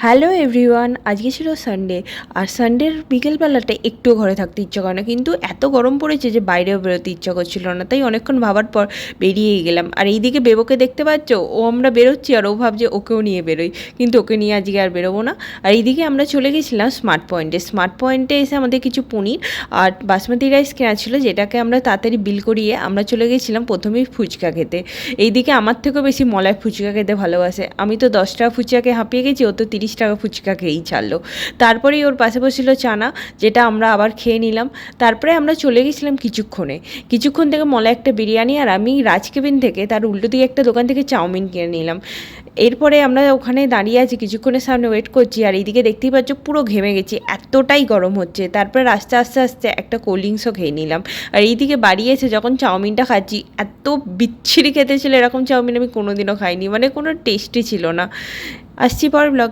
Hello everyone, আজকে ছিল Sunday. আর সানডের বিকেলবেলাটা একটু ঘরে থাকতে ইচ্ছা করে না, কিন্তু এত গরম পড়েছে যে বাইরেও বেরোতে ইচ্ছা করছিল না। তাই অনেকক্ষণ ভাবার পর বেরিয়েই গেলাম। আর এইদিকে বেবোকে দেখতে পাচ্ছ, ও আমরা বেরোচ্ছি আর ও ভাবছে ওকেও নিয়ে বেরোই, কিন্তু ওকে নিয়ে আজকে আর বেরোবো না। আর এইদিকে আমরা চলে গেছিলাম স্মার্ট পয়েন্টে এসে আমাদের কিছু পনির আর বাসমতি রাইস কেনা ছিল, যেটাকে আমরা তাড়াতাড়ি বিল করিয়ে আমরা চলে গেছিলাম প্রথমেই ফুচকা খেতে। এইদিকে আমার থেকেও বেশি মলায় ফুচকা খেতে ভালোবাসে। আমি তো 10 টাকা ফুচকাকে হাঁপিয়ে গেছি, ও তো 30 টাকা ফুচকা খেয়েই ছাড়লো। তারপরেই ওর পাশে বসেছিল চানা, যেটা আমরা আবার খেয়ে নিলাম। তারপরে আমরা চলে গেছিলাম কিছুক্ষণ থেকে মলা একটা বিরিয়ানি, আর আমি রাজকেবিন থেকে তার উল্টো দিকে একটা দোকান থেকে চাউমিন কিনে নিলাম। এরপরে আমরা ওখানে দাঁড়িয়ে আছি, কিছুক্ষণের সামনে ওয়েট করছি। আর এইদিকে দেখতেই পাচ্ছ পুরো ঘেমে গেছি, এতটাই গরম হচ্ছে। তারপরে আস্তে আস্তে একটা কোল্ড ড্রিঙ্কসও খেয়ে নিলাম। আর এইদিকে বাড়ি এসে যখন চাউমিনটা খাচ্ছি, এত বিচ্ছিরি খেতে ছিল, এরকম চাউমিন আমি কোনোদিনও খাইনি, মানে কোনো টেস্টই ছিল না। আসছি পর ব্লগে।